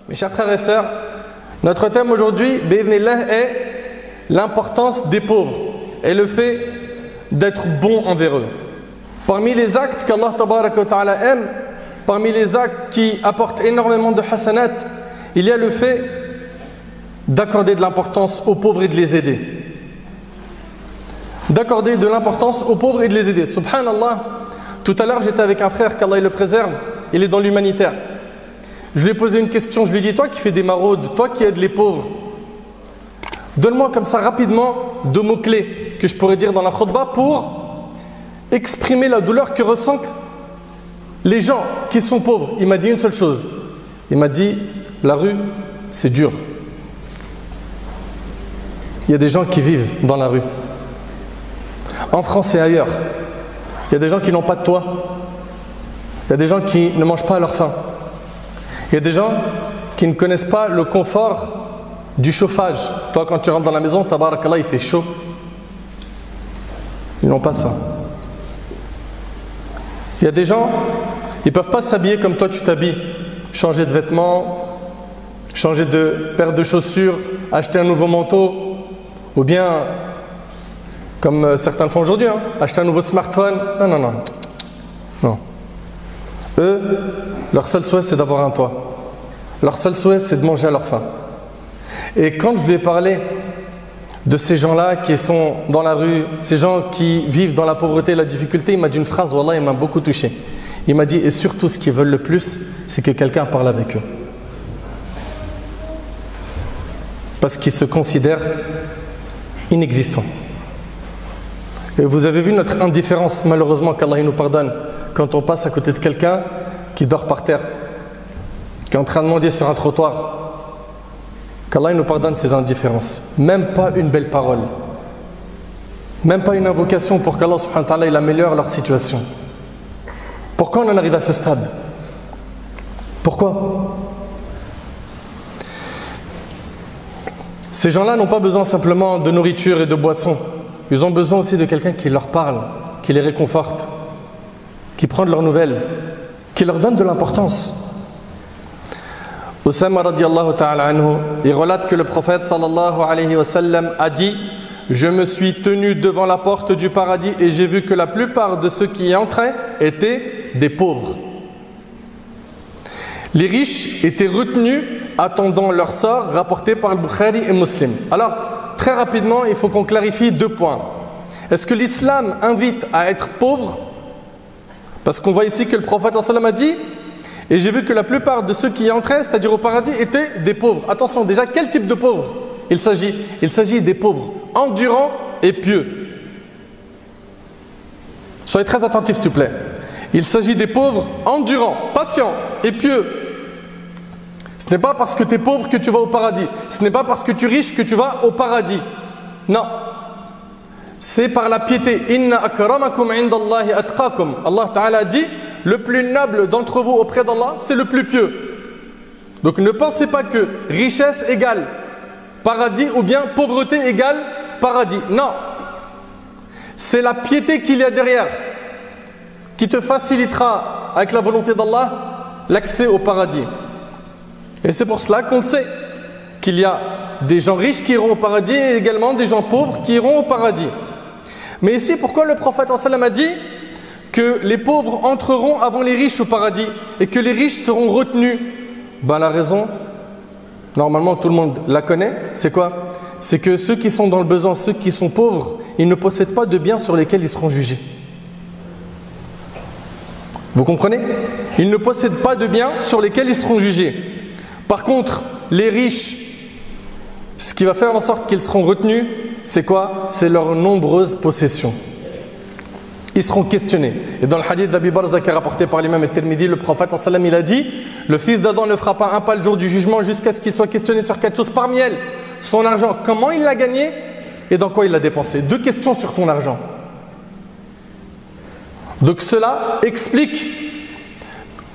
Mes chers frères et sœurs, notre thème aujourd'hui, bi'idhnillah, est l'importance des pauvres et le fait d'être bon envers eux. Parmi les actes qu'Allah tabaraka wa ta'ala aime, parmi les actes qui apportent énormément de hasanat, il y a le fait d'accorder de l'importance aux pauvres et de les aider. D'accorder de l'importance aux pauvres et de les aider. Subhanallah, tout à l'heure j'étais avec un frère, qu'Allah le préserve, il est dans l'humanitaire. Je lui ai posé une question, je lui ai dit, toi qui fais des maraudes, toi qui aides les pauvres, donne-moi comme ça rapidement deux mots-clés que je pourrais dire dans la khutbah pour exprimer la douleur que ressentent les gens qui sont pauvres. Il m'a dit une seule chose, il m'a dit, la rue, c'est dur. Il y a des gens qui vivent dans la rue. En France et ailleurs, il y a des gens qui n'ont pas de toit. Il y a des gens qui ne mangent pas à leur faim. Il y a des gens qui ne connaissent pas le confort du chauffage. Toi, quand tu rentres dans la maison, tabarakallah, il fait chaud. Ils n'ont pas ça. Il y a des gens, ils ne peuvent pas s'habiller comme toi tu t'habilles. Changer de vêtements, changer de paire de chaussures, acheter un nouveau manteau. Ou bien, comme certains le font aujourd'hui, acheter un nouveau smartphone. Non. Eux, leur seul souhait, c'est d'avoir un toit. Leur seul souhait, c'est de manger à leur faim. Et quand je lui ai parlé de ces gens-là qui sont dans la rue, ces gens qui vivent dans la pauvreté et la difficulté, il m'a dit une phrase, wallah, il m'a beaucoup touché. Il m'a dit, et surtout ce qu'ils veulent le plus, c'est que quelqu'un parle avec eux. Parce qu'ils se considèrent inexistants. Et vous avez vu notre indifférence, malheureusement, qu'Allah nous pardonne, quand on passe à côté de quelqu'un qui dort par terre, qui est en train de mendier sur un trottoir. Qu'Allah nous pardonne ces indifférences. Même pas une belle parole. Même pas une invocation pour qu'Allah subhanahu wa ta'ala il améliore leur situation. Pourquoi on en arrive à ce stade? Pourquoi? Ces gens-là n'ont pas besoin simplement de nourriture et de boissons. Ils ont besoin aussi de quelqu'un qui leur parle, qui les réconforte, qui prend de leurs nouvelles, qui leur donne de l'importance. Oussama radiallahu ta'ala anhu, il relate que le prophète sallallahu alayhi wa sallam a dit: je me suis tenu devant la porte du paradis et j'ai vu que la plupart de ceux qui y entraient étaient des pauvres. Les riches étaient retenus attendant leur sort, rapporté par le Bukhari et Muslim. Alors, très rapidement, il faut qu'on clarifie deux points. Est-ce que l'islam invite à être pauvre? Parce qu'on voit ici que le prophète sallam a dit: et j'ai vu que la plupart de ceux qui y entraient, c'est-à-dire au paradis, étaient des pauvres. Attention, déjà, quel type de pauvres il s'agit? Il s'agit des pauvres endurants et pieux. Soyez très attentifs, s'il vous plaît. Il s'agit des pauvres endurants, patients et pieux. Ce n'est pas parce que tu es pauvre que tu vas au paradis. Ce n'est pas parce que tu es riche que tu vas au paradis. Non. C'est par la piété. Inna akramakum indallahi atqakum. Allah Ta'ala a dit: le plus noble d'entre vous auprès d'Allah, c'est le plus pieux. Donc ne pensez pas que richesse égale paradis ou bien pauvreté égale paradis. Non. C'est la piété qu'il y a derrière qui te facilitera, avec la volonté d'Allah, l'accès au paradis. Et c'est pour cela qu'on sait qu'il y a des gens riches qui iront au paradis et également des gens pauvres qui iront au paradis. Mais ici, pourquoi le prophète sallam a dit que les pauvres entreront avant les riches au paradis et que les riches seront retenus? La raison, normalement tout le monde la connaît, c'est quoi? C'est que ceux qui sont dans le besoin, ceux qui sont pauvres, ils ne possèdent pas de biens sur lesquels ils seront jugés. Vous comprenez? Ils ne possèdent pas de biens sur lesquels ils seront jugés. Par contre, les riches, ce qui va faire en sorte qu'ils seront retenus, c'est quoi? C'est leurs nombreuses possessions. Ils seront questionnés. Et dans le hadith d'Abi Barza qui est rapporté par l'imam At-Tirmidhi, le prophète sallam il a dit: le fils d'Adam ne fera pas un pas le jour du jugement jusqu'à ce qu'il soit questionné sur quelque chose parmi elles. Son argent, comment il l'a gagné et dans quoi il l'a dépensé. Deux questions sur ton argent. Donc cela explique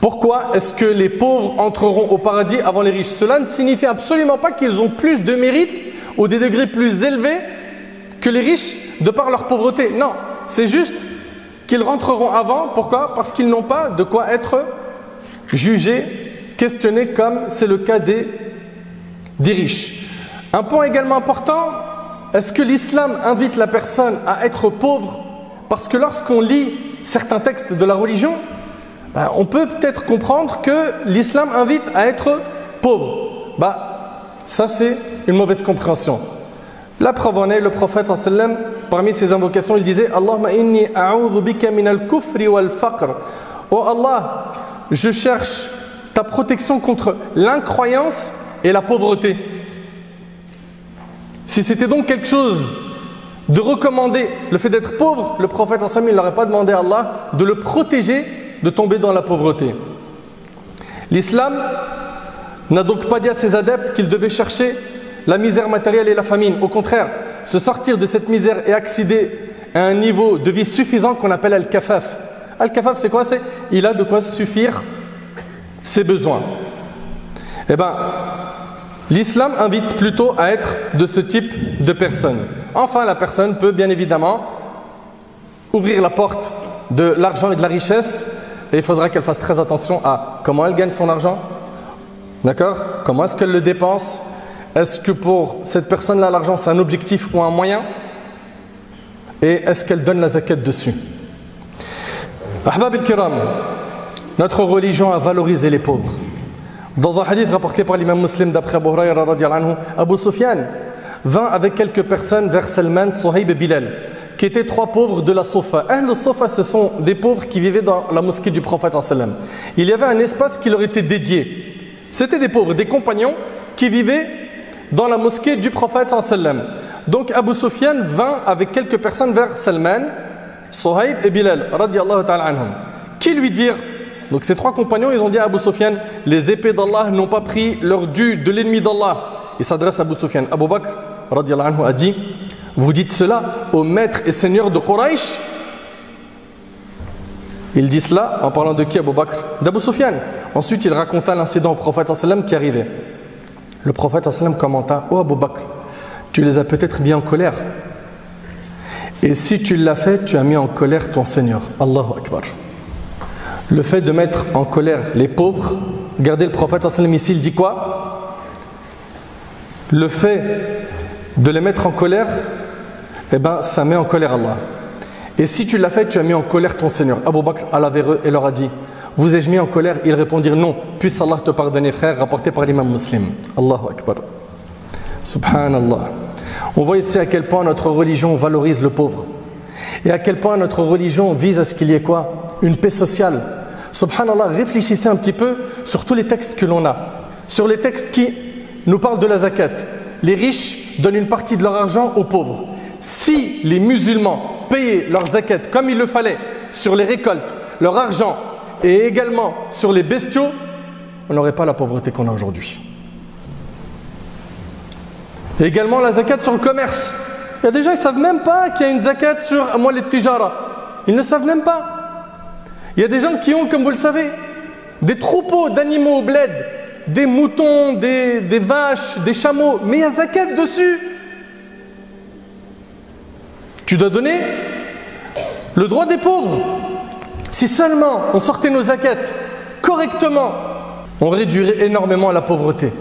pourquoi est-ce que les pauvres entreront au paradis avant les riches. Cela ne signifie absolument pas qu'ils ont plus de mérite ou des degrés plus élevés que les riches de par leur pauvreté. Non, c'est juste qu'ils rentreront avant. Pourquoi? Parce qu'ils n'ont pas de quoi être jugés questionnés comme c'est le cas des riches. Un point également important, est-ce que l'islam invite la personne à être pauvre? Parce que lorsqu'on lit certains textes de la religion, on peut peut-être comprendre que l'islam invite à être pauvre. Ça c'est une mauvaise compréhension. La preuve en est, le prophète sallallahu alayhi wa sallam, parmi ses invocations, il disait Allahumma inni a'udhu bika min al-kufri wal-faqr. Oh Allah, je cherche ta protection contre l'incroyance et la pauvreté. Si c'était donc quelque chose de recommandé, le fait d'être pauvre, le prophète sallallahu alayhi wa sallam, il n'aurait pas demandé à Allah de le protéger de tomber dans la pauvreté. L'islam n'a donc pas dit à ses adeptes qu'ils devaient chercher la misère matérielle et la famine. Au contraire, se sortir de cette misère et accéder à un niveau de vie suffisant qu'on appelle al-kafaf. Al-kafaf, c'est quoi? C'est il a de quoi suffire ses besoins. L'islam invite plutôt à être de ce type de personne. Enfin, la personne peut bien évidemment ouvrir la porte de l'argent et de la richesse, et il faudra qu'elle fasse très attention à comment elle gagne son argent, d'accord? Comment est-ce qu'elle le dépense? Est-ce que pour cette personne-là, l'argent c'est un objectif ou un moyen? Et est-ce qu'elle donne la zakat dessus? Ahbab al-kiram, notre religion a valorisé les pauvres. Dans un hadith rapporté par l'imam Muslim d'après Abu Hurayra radiyallahu anhu, Abu Sufyan vint avec quelques personnes vers Salman, Suhayb et Bilal, qui étaient trois pauvres de la Sofa. Le Sofa, ce sont des pauvres qui vivaient dans la mosquée du prophète sallallahu alayhi wa sallam. Il y avait un espace qui leur était dédié. C'était des pauvres, des compagnons qui vivaient dans la mosquée du prophète sallallahu alayhi wa sallam. Donc Abu Sufyan vint avec quelques personnes vers Salman, Suhayb et Bilal radiyallahu ta'ala anhum. Qui lui dirent, donc ces trois compagnons, ils ont dit à Abu Sufyan, les épées d'Allah n'ont pas pris leur dû de l'ennemi d'Allah. Il s'adresse à Abu Sufyan. Abu Bakr radiyallahu anhu a dit, vous dites cela au maître et seigneur de Quraysh? Il dit cela en parlant de qui? Abu Bakr? D'Abu Sufyan. Ensuite il raconta l'incident au prophète sallallahu alayhi wa sallam qui arrivait. Le prophète sallallahu alayhi wa sallam commenta, oh Abu Bakr, tu les as peut-être mis en colère, et si tu l'as fait, tu as mis en colère ton Seigneur. Allahu Akbar. Le fait de mettre en colère les pauvres, regardez le prophète sallallahu alayhi wa sallam ici, il dit quoi? Le fait de les mettre en colère, ça met en colère Allah. Et si tu l'as fait, tu as mis en colère ton Seigneur. Abu Bakr alla vers eux et leur a dit, vous ai-je mis en colère? Ils répondirent non. Puisse Allah te pardonner, frère, rapporté par l'imam Muslim. Allahu Akbar. Subhanallah. On voit ici à quel point notre religion valorise le pauvre. Et à quel point notre religion vise à ce qu'il y ait quoi? Une paix sociale. Subhanallah, réfléchissez un petit peu sur tous les textes que l'on a. Sur les textes qui nous parlent de la zakat. Les riches donnent une partie de leur argent aux pauvres. Si les musulmans payaient leur zakat comme il le fallait sur les récoltes, leur argent et également sur les bestiaux, on n'aurait pas la pauvreté qu'on a aujourd'hui. Et également la zakat sur le commerce. Il y a des gens qui ne savent même pas qu'il y a une zakat sur amwal al-tijara. Ils ne savent même pas. Il y a des gens qui ont, comme vous le savez, des troupeaux d'animaux au bled, des moutons, des vaches, des chameaux, mais il y a zakat dessus. Tu dois donner le droit des pauvres. Si seulement on sortait nos zakats correctement, on réduirait énormément la pauvreté.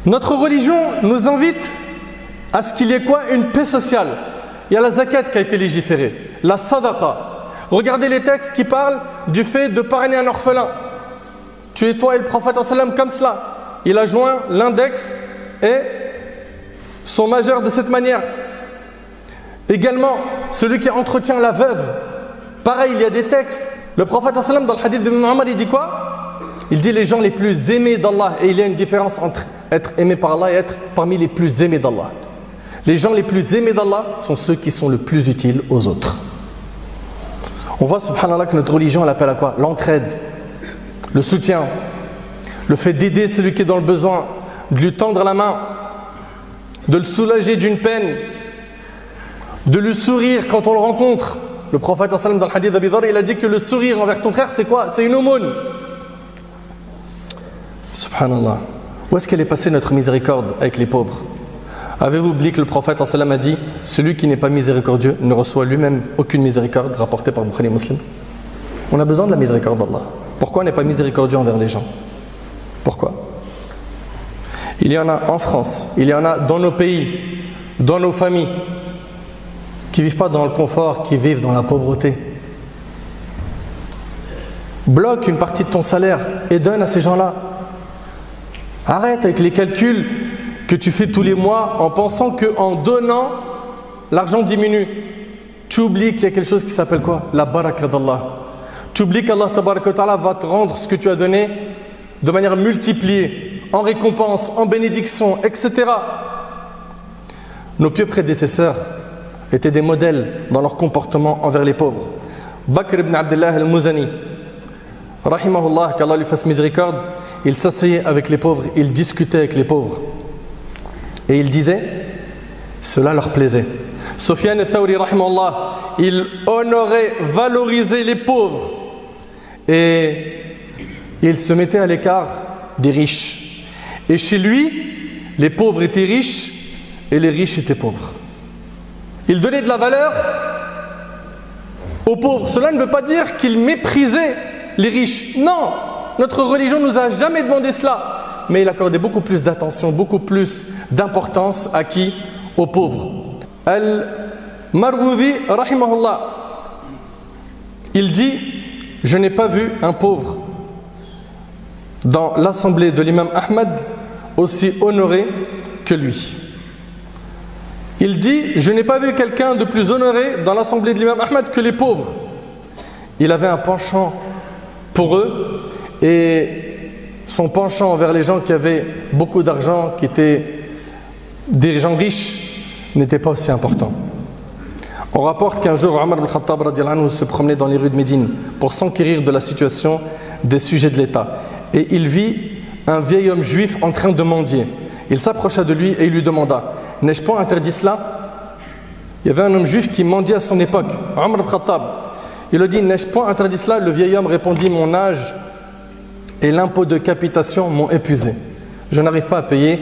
Notre religion nous invite à ce qu'il y ait quoi? Une paix sociale. Il y a la zakat qui a été légiférée, la sadaqa. Regardez les textes qui parlent du fait de parrainer un orphelin. Tu es toi et le prophète sallam comme cela. Il a joint l'index et son majeur de cette manière. Également, celui qui entretient la veuve. Pareil, il y a des textes. Le prophète sallam dans le hadith de Muhammad, il dit quoi? Il dit les gens les plus aimés d'Allah. Et il y a une différence entre être aimé par Allah et être parmi les plus aimés d'Allah. Les gens les plus aimés d'Allah sont ceux qui sont le plus utiles aux autres. On voit, subhanallah, que notre religion, elle appelle à quoi? L'entraide, le soutien, le fait d'aider celui qui est dans le besoin, de lui tendre la main, de le soulager d'une peine, de lui sourire quand on le rencontre. Le prophète sallam dans le hadith d'Abi Dharr, il a dit que le sourire envers ton frère, c'est quoi? C'est une aumône. Subhanallah. Où est-ce qu'elle est passée notre miséricorde avec les pauvres? Avez-vous oublié que le prophète sallam a dit, celui qui n'est pas miséricordieux ne reçoit lui-même aucune miséricorde, rapporté par Bukhari Muslim? On a besoin de la miséricorde d'Allah. Pourquoi on n'est pas miséricordieux envers les gens? Pourquoi? Il y en a en France, il y en a dans nos pays, dans nos familles, qui ne vivent pas dans le confort, qui vivent dans la pauvreté. Bloque une partie de ton salaire et donne à ces gens-là. Arrête avec les calculs que tu fais tous les mois en pensant qu'en donnant, l'argent diminue. Tu oublies qu'il y a quelque chose qui s'appelle quoi? La baraka d'Allah. Tu oublies qu'Allah ta'ala va te rendre ce que tu as donné de manière multipliée, en récompense, en bénédiction, etc. Nos pieux prédécesseurs étaient des modèles dans leur comportement envers les pauvres. Bakr ibn Abdullah al-Muzani, rahimahullah, qu'Allah lui fasse miséricorde, il s'asseyait avec les pauvres, il discutait avec les pauvres. Et il disait, cela leur plaisait. Sufyan al-Thawri, rahimahullah, il honorait, valorisait les pauvres. Et il se mettait à l'écart des riches. Et chez lui, les pauvres étaient riches et les riches étaient pauvres. Il donnait de la valeur aux pauvres. Cela ne veut pas dire qu'il méprisait les riches. Non, notre religion ne nous a jamais demandé cela. Mais il accordait beaucoup plus d'attention, beaucoup plus d'importance à qui? Aux pauvres. Al-Marwudi, rahimahullah, il dit, je n'ai pas vu un pauvre dans l'assemblée de l'imam Ahmad aussi honoré que lui. Il dit, je n'ai pas vu quelqu'un de plus honoré dans l'assemblée de l'imam Ahmad que les pauvres. Il avait un penchant pour eux et son penchant envers les gens qui avaient beaucoup d'argent, qui étaient des gens riches, n'était pas aussi important. On rapporte qu'un jour Omar ibn Khattab radiallahu anhu se promenait dans les rues de Médine pour s'enquérir de la situation des sujets de l'État. Et il vit un vieil homme juif en train de mendier. Il s'approcha de lui et il lui demanda, n'ai-je point interdit cela? Il y avait un homme juif qui mendiait à son époque, Omar ibn Khattab. Il lui dit, n'ai-je point interdit cela? Le vieil homme répondit, mon âge et l'impôt de capitation m'ont épuisé. Je n'arrive pas à payer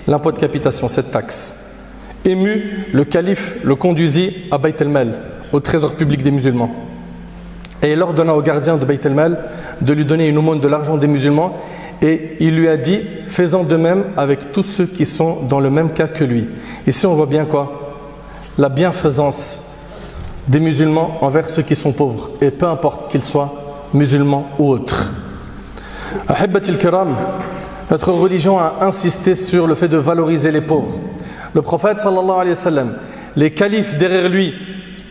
l'impôt de capitation, cette taxe. Ému, le calife le conduisit à Bayt el-Mal, au trésor public des musulmans. Et il ordonna au gardien de Bayt el-Mal de lui donner une aumône de l'argent des musulmans. Et il lui a dit, fais-en de même avec tous ceux qui sont dans le même cas que lui. Ici on voit bien quoi? La bienfaisance des musulmans envers ceux qui sont pauvres. Et peu importe qu'ils soient musulmans ou autres. Ahibbatil kiram, notre religion a insisté sur le fait de valoriser les pauvres. Le prophète sallallahu alayhi wa sallam, les califes derrière lui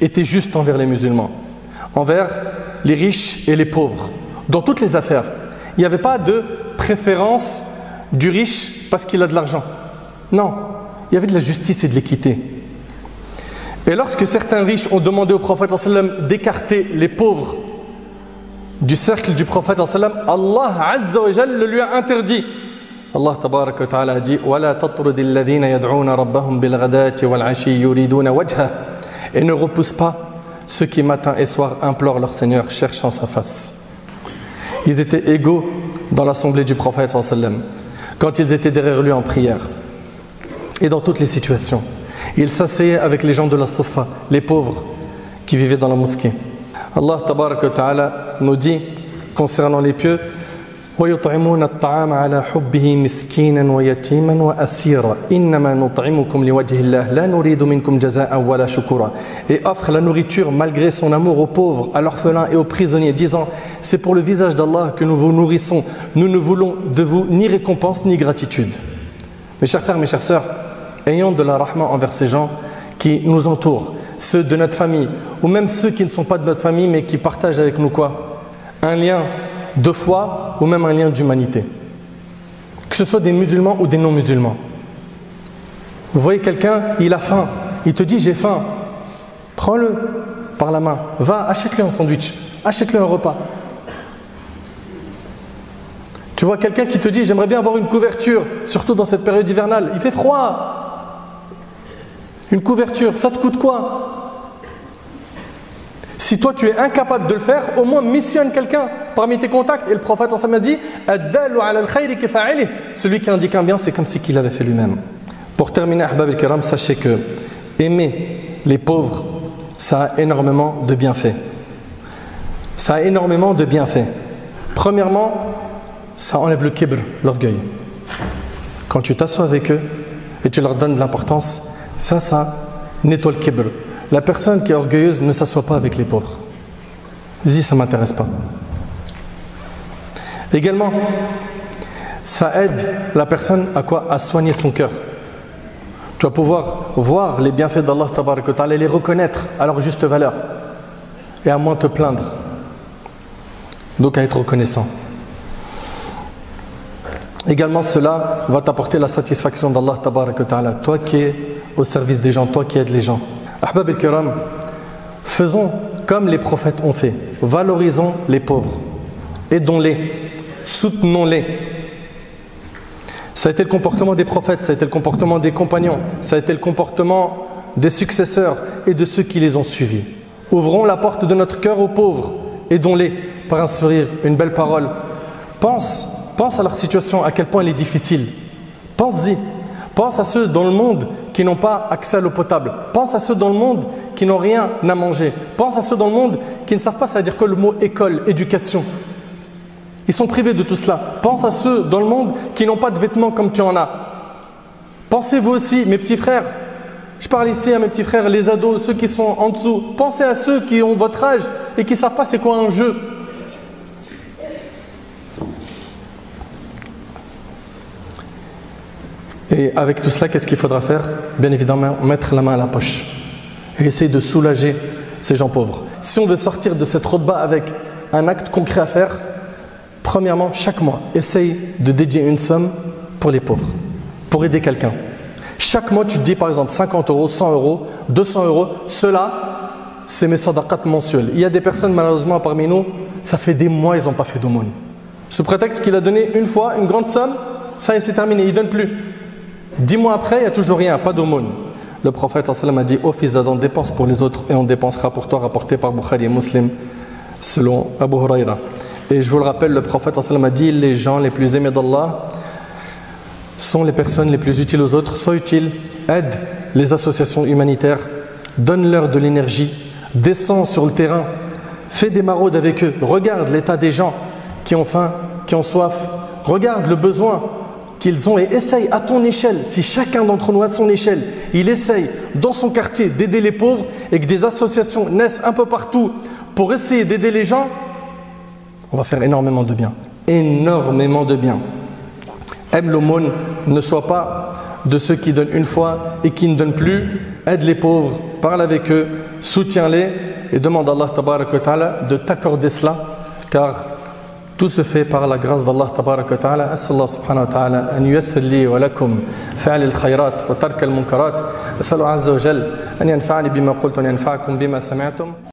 étaient justes envers les musulmans, envers les riches et les pauvres, dans toutes les affaires. Il n'y avait pas de préférence du riche parce qu'il a de l'argent. Non, il y avait de la justice et de l'équité. Et lorsque certains riches ont demandé au prophète sallallahu alayhi wa sallam d'écarter les pauvres du cercle du prophète sallallahu alayhi wa sallam, Allah azza wa jalla le lui a interdit. Allah tabaraka wa ta'ala a dit وَلَا تَطْرُدِ الَّذِينَ يَدْعُونَ رَبَّهُمْ بِالْغَدَاةِ وَالْعَشِيِّ يُرِيدُونَ وَجْهَهُ. Et ne repousse pas ceux qui matin et soir implorent leur Seigneur cherchant sa face. Ils étaient égaux dans l'assemblée du prophète sallallahu alayhi wa sallam, quand ils étaient derrière lui en prière et dans toutes les situations. Ils s'asseyaient avec les gens de la Safa, les pauvres qui vivaient dans la mosquée. Allah tabaraka wa ta'ala nous dit concernant les pieux, وَيُطْعِمُونَ الطَّعَامَ عَلَى حُبِّهِ مِسْكِينًا وَيَتِيمًا وَأَسِيرًا إِنَّمَا نُطْعِمُكُمْ لِوَجْهِ اللَّهِ لَا نُرِيدُ مِنْكُمْ جَزَاءً وَلَا شُكُورًا. Et offre la nourriture malgré son amour aux pauvres, à l'orphelin et aux prisonniers, disant, c'est pour le visage d'Allah que nous vous nourrissons, nous ne voulons de vous ni récompense ni gratitude. Mes chers frères, mes chères sœurs, ayons de la rahma envers ces gens qui nous entourent, ceux de notre famille, ou même ceux qui ne sont pas de notre famille mais qui partagent avec nous quoi? Un lien de foi ou même un lien d'humanité. Que ce soit des musulmans ou des non-musulmans. Vous voyez quelqu'un, il a faim, il te dit j'ai faim. Prends-le par la main, va, achète-lui un sandwich, achète-lui un repas. Tu vois quelqu'un qui te dit j'aimerais bien avoir une couverture, surtout dans cette période hivernale, il fait froid. Une couverture, ça te coûte quoi? Si toi tu es incapable de le faire, au moins missionne quelqu'un parmi tes contacts. Et le prophète a dit celui qui indique un bien, c'est comme si qu'il l'avait fait lui-même. Pour terminer, ahbab al-kiram, sachez que aimer les pauvres, ça a énormément de bienfaits. Ça a énormément de bienfaits. Premièrement, ça enlève le kibr, l'orgueil. Quand tu t'assois avec eux et tu leur donnes de l'importance, ça nettoie le kibr. La personne qui est orgueilleuse ne s'assoit pas avec les pauvres. Dis, ça ne m'intéresse pas. Également, ça aide la personne à quoi? À soigner son cœur. Tu vas pouvoir voir les bienfaits d'Allah Tabaraka wa Ta'ala et les reconnaître à leur juste valeur. Et à moins te plaindre. Donc à être reconnaissant. Également, cela va t'apporter la satisfaction d'Allah Tabaraka wa Ta'ala. Toi qui es au service des gens, toi qui aides les gens. Ahbab al-Kiram, faisons comme les prophètes ont fait. Valorisons les pauvres. Aidons-les. Soutenons-les. Ça a été le comportement des prophètes, ça a été le comportement des compagnons, ça a été le comportement des successeurs et de ceux qui les ont suivis. Ouvrons la porte de notre cœur aux pauvres. Aidons-les par un sourire, une belle parole. Pense à leur situation, à quel point elle est difficile. Pense-y. Pense à ceux dans le monde qui n'ont pas accès à l'eau potable. Pense à ceux dans le monde qui n'ont rien à manger. Pense à ceux dans le monde qui ne savent pas ça veut dire que le mot école, éducation. Ils sont privés de tout cela. Pense à ceux dans le monde qui n'ont pas de vêtements comme tu en as. Pensez-vous aussi, mes petits frères. Je parle ici à mes petits frères, les ados, ceux qui sont en dessous. Pensez à ceux qui ont votre âge et qui ne savent pas c'est quoi un jeu. Et avec tout cela, qu'est-ce qu'il faudra faire? Bien évidemment, mettre la main à la poche et essayer de soulager ces gens pauvres. Si on veut sortir de cette route-bas avec un acte concret à faire, premièrement, chaque mois, essaye de dédier une somme pour les pauvres, pour aider quelqu'un. Chaque mois, tu te dis par exemple 50 €, 100 €, 200 €. Cela, c'est mes sadaqat mensuels. Il y a des personnes malheureusement parmi nous, ça fait des mois, ils n'ont pas fait d'aumône. Sous prétexte qu'il a donné une fois une grande somme, ça y est, c'est terminé, il ne donne plus. 10 mois après, il n'y a toujours rien, pas d'aumône. Le prophète sallallahu alayhi wa sallam a dit: ô fils d'Adam, dépense pour les autres et on dépensera pour toi, rapporté par Bukhari et Muslim, selon Abu Huraira. Et je vous le rappelle, le prophète sallallahu alayhi wa sallam a dit: les gens les plus aimés d'Allah sont les personnes les plus utiles aux autres. Sois utile, aide les associations humanitaires, donne-leur de l'énergie, descends sur le terrain, fais des maraudes avec eux, regarde l'état des gens qui ont faim, qui ont soif, regarde le besoin qu'ils ont et essaye à ton échelle, si chacun d'entre nous à son échelle, il essaye dans son quartier d'aider les pauvres et que des associations naissent un peu partout pour essayer d'aider les gens, on va faire énormément de bien. Énormément de bien. Aime l'aumône, ne sois pas de ceux qui donnent une fois et qui ne donnent plus. Aide les pauvres, parle avec eux, soutiens-les et demande à Allah tabaraka wa ta'ala de t'accorder cela, car tout se fait par la grâce d'Allah tabaraka wa ta'ala. As'Allah subhanahu wa ta'ala an yuyassir li wa lakum fa'al al-khayrat wa tark al-munkarat. As'alu azza wa jal an yanfa'ani bima qultu wa yanfa'akum bima sami'tum.